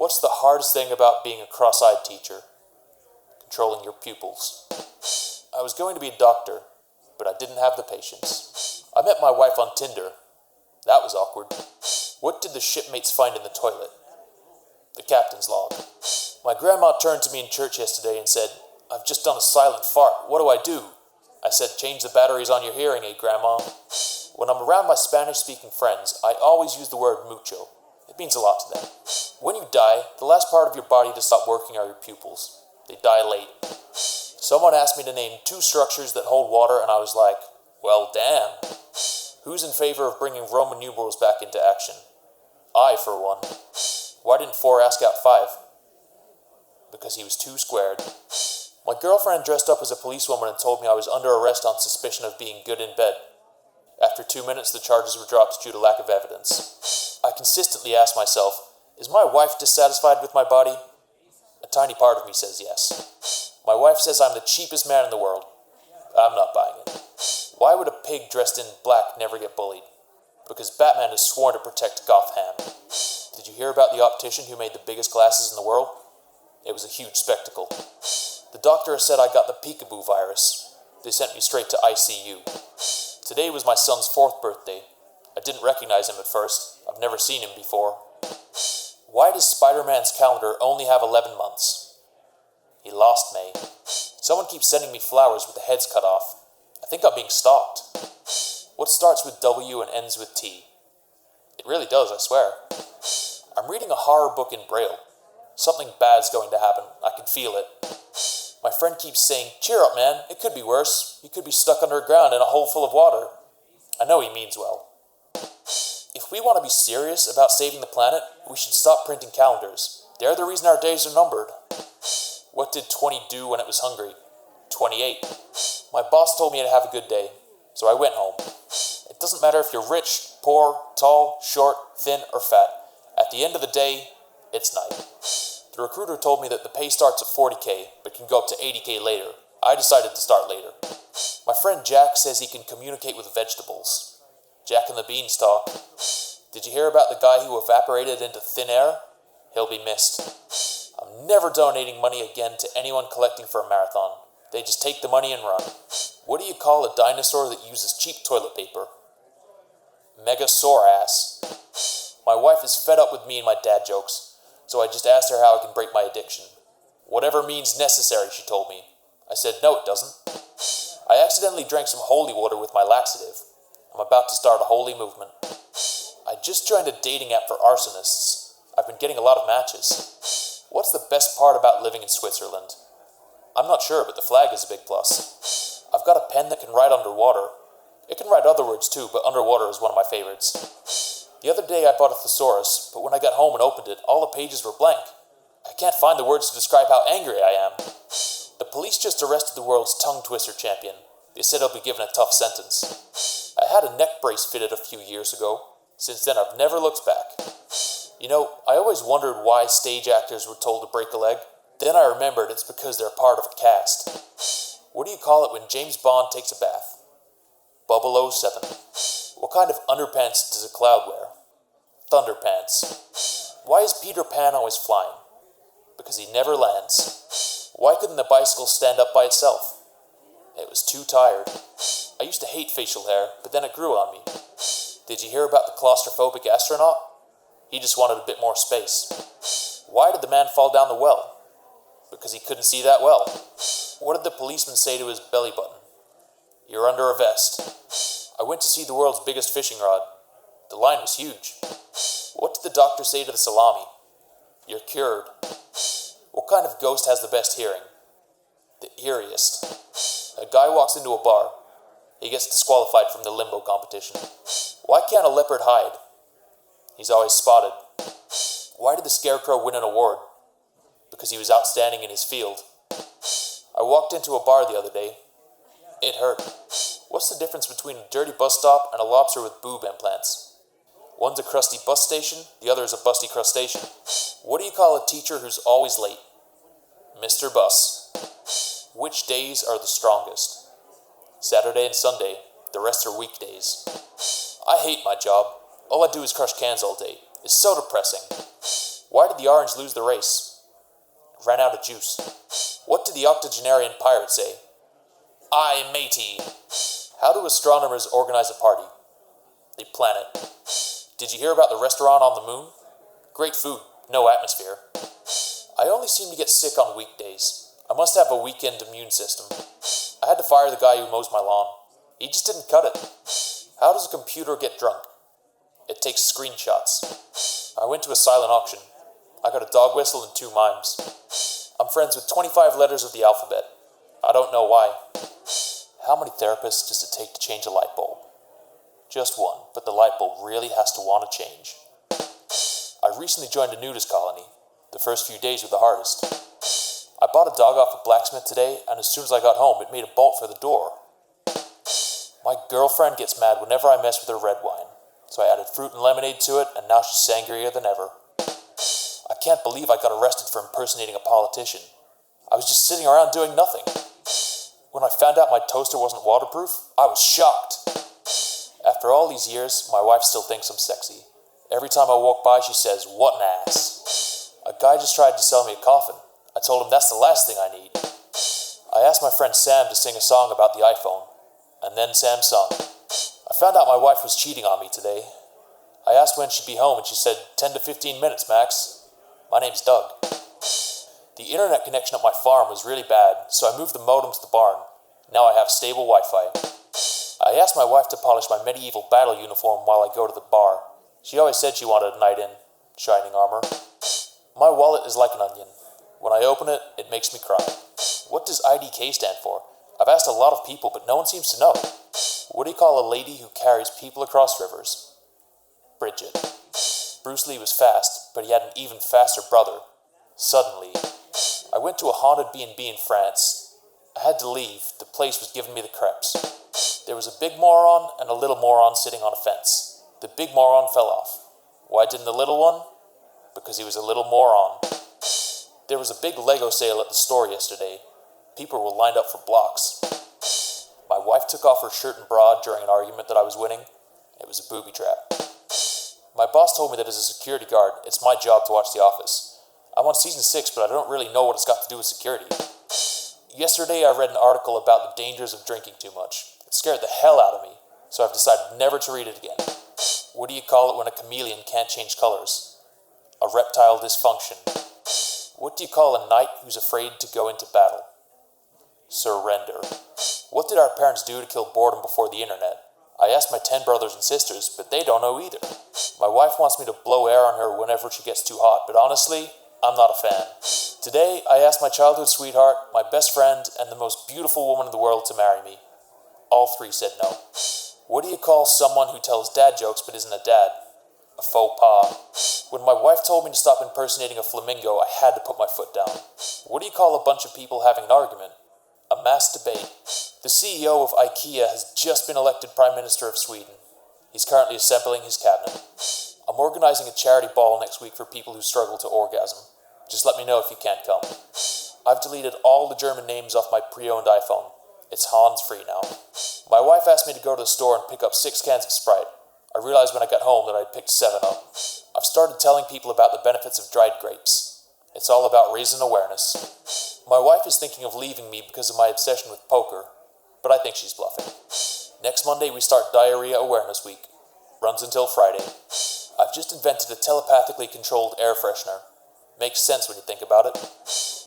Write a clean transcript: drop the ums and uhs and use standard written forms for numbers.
What's the hardest thing about being a cross-eyed teacher? Controlling your pupils. I was going to be a doctor, but I didn't have the patience. I met my wife on Tinder. That was awkward. What did the shipmates find in the toilet? The captain's log. My grandma turned to me in church yesterday and said, "I've just done a silent fart. What do I do?" I said, "Change the batteries on your hearing aid, Grandma." When I'm around my Spanish-speaking friends, I always use the word mucho. It means a lot to them. When you die, the last part of your body to stop working are your pupils. They dilate. Someone asked me to name 2 structures that hold water, and I was like, well, damn. Who's in favor of bringing Roman numerals back into action? I, for one. Why didn't 4 ask out 5? Because he was too squared. My girlfriend dressed up as a policewoman and told me I was under arrest on suspicion of being good in bed. After 2 minutes, the charges were dropped due to lack of evidence. I consistently ask myself, is my wife dissatisfied with my body? A tiny part of me says yes. My wife says I'm the cheapest man in the world. I'm not buying it. Why would a pig dressed in black never get bullied? Because Batman is sworn to protect Gotham. Did you hear about the optician who made the biggest glasses in the world? It was a huge spectacle. The doctor said I got the peekaboo virus. They sent me straight to ICU. Today was my son's 4th birthday. I didn't recognize him at first. I've never seen him before. Why does Spider-Man's calendar only have 11 months? He lost May. Someone keeps sending me flowers with the heads cut off. I think I'm being stalked. What starts with W and ends with T? It really does, I swear. I'm reading a horror book in Braille. Something bad's going to happen. I can feel it. My friend keeps saying, "Cheer up, man. It could be worse. You could be stuck underground in a hole full of water." I know he means well. If we want to be serious about saving the planet, we should stop printing calendars. They're the reason our days are numbered. What did 20 do when it was hungry? 28. My boss told me to have a good day, so I went home. It doesn't matter if you're rich, poor, tall, short, thin, or fat. At the end of the day, it's night. The recruiter told me that the pay starts at 40K, but can go up to 80K later. I decided to start later. My friend Jack says he can communicate with vegetables. Jack and the Beanstalk. Did you hear about the guy who evaporated into thin air? He'll be missed. I'm never donating money again to anyone collecting for a marathon. They just take the money and run. What do you call a dinosaur that uses cheap toilet paper? Megasaurass. My wife is fed up with me and my dad jokes, so I just asked her how I can break my addiction. Whatever means necessary, she told me. I said, no, it doesn't. I accidentally drank some holy water with my laxative. I'm about to start a holy movement. I just joined a dating app for arsonists. I've been getting a lot of matches. What's the best part about living in Switzerland? I'm not sure, but the flag is a big plus. I've got a pen that can write underwater. It can write other words too, but underwater is one of my favorites. The other day I bought a thesaurus, but when I got home and opened it, all the pages were blank. I can't find the words to describe how angry I am. The police just arrested the world's tongue twister champion. They said he'll be given a tough sentence. I had a neck brace fitted a few years ago. Since then, I've never looked back. You know, I always wondered why stage actors were told to break a leg. Then I remembered it's because they're part of a cast. What do you call it when James Bond takes a bath? Bubble 07. What kind of underpants does a cloud wear? Thunderpants. Why is Peter Pan always flying? Because he never lands. Why couldn't the bicycle stand up by itself? It was too tired. I used to hate facial hair, but then it grew on me. Did you hear about the claustrophobic astronaut? He just wanted a bit more space. Why did the man fall down the well? Because he couldn't see that well. What did the policeman say to his belly button? You're under a vest. I went to see the world's biggest fishing rod. The line was huge. What did the doctor say to the salami? You're cured. What kind of ghost has the best hearing? The eeriest. A guy walks into a bar. He gets disqualified from the limbo competition. Why can't a leopard hide? He's always spotted. Why did the scarecrow win an award? Because he was outstanding in his field. I walked into a bar the other day. It hurt. What's the difference between a dirty bus stop and a lobster with boob implants? One's a crusty bus station, the other is a busty crustacean. What do you call a teacher who's always late? Mr. Bus. Which days are the strongest? Saturday and Sunday. The rest are weekdays. I hate my job. All I do is crush cans all day. It's so depressing. Why did the orange lose the race? Ran out of juice. What did the octogenarian pirate say? Aye, matey. How do astronomers organize a party? They plan it. Did you hear about the restaurant on the moon? Great food, no atmosphere. I only seem to get sick on weekdays. I must have a weekend immune system. I had to fire the guy who mows my lawn. He just didn't cut it. How does a computer get drunk? It takes screenshots. I went to a silent auction. I got a dog whistle and 2 mimes. I'm friends with 25 letters of the alphabet. I don't know why. How many therapists does it take to change a light bulb? Just one, but the light bulb really has to want to change. I recently joined a nudist colony. The first few days were the hardest. I bought a dog off a blacksmith today, and as soon as I got home, it made a bolt for the door. My girlfriend gets mad whenever I mess with her red wine, so I added fruit and lemonade to it, and now she's sangrier than ever. I can't believe I got arrested for impersonating a politician. I was just sitting around doing nothing. When I found out my toaster wasn't waterproof, I was shocked. After all these years, my wife still thinks I'm sexy. Every time I walk by, she says, "What an ass." A guy just tried to sell me a coffin. I told him that's the last thing I need. I asked my friend Sam to sing a song about the iPhone, and then Sam sung. I found out my wife was cheating on me today. I asked when she'd be home, and she said, 10 to 15 minutes, max. My name's Doug. The internet connection at my farm was really bad, so I moved the modem to the barn. Now I have stable Wi-Fi. I asked my wife to polish my medieval battle uniform while I go to the bar. She always said she wanted a night in shining armor. My wallet is like an onion. When I open it, it makes me cry. What does IDK stand for? I've asked a lot of people, but no one seems to know. What do you call a lady who carries people across rivers? Bridget. Bruce Lee was fast, but he had an even faster brother. Suddenly, I went to a haunted B&B in France. I had to leave. The place was giving me the creeps. There was a big moron and a little moron sitting on a fence. The big moron fell off. Why didn't the little one? Because he was a little moron. There was a big Lego sale at the store yesterday. People were lined up for blocks. My wife took off her shirt and bra during an argument that I was winning. It was a booby trap. My boss told me that as a security guard, it's my job to watch The Office. I'm on season 6, but I don't really know what it's got to do with security. Yesterday, I read an article about the dangers of drinking too much. It scared the hell out of me, so I've decided never to read it again. What do you call it when a chameleon can't change colors? A reptile dysfunction. What do you call a knight who's afraid to go into battle? Surrender. What did our parents do to kill boredom before the internet? I asked my 10 brothers and sisters, but they don't know either. My wife wants me to blow air on her whenever she gets too hot, but honestly, I'm not a fan. Today, I asked my childhood sweetheart, my best friend, and the most beautiful woman in the world to marry me. All 3 said no. What do you call someone who tells dad jokes but isn't a dad? A faux pas. When my wife told me to stop impersonating a flamingo, I had to put my foot down. What do you call a bunch of people having an argument? A mass debate. The CEO of IKEA has just been elected Prime Minister of Sweden. He's currently assembling his cabinet. I'm organizing a charity ball next week for people who struggle to orgasm. Just let me know if you can't come. I've deleted all the German names off my pre-owned iPhone. It's Hans free now. My wife asked me to go to the store and pick up 6 cans of Sprite. I realized when I got home that I'd picked 7 up. I've started telling people about the benefits of dried grapes. It's all about raising awareness. My wife is thinking of leaving me because of my obsession with poker, but I think she's bluffing. Next Monday we start Diarrhea Awareness Week. Runs until Friday. I've just invented a telepathically controlled air freshener. Makes sense when you think about it.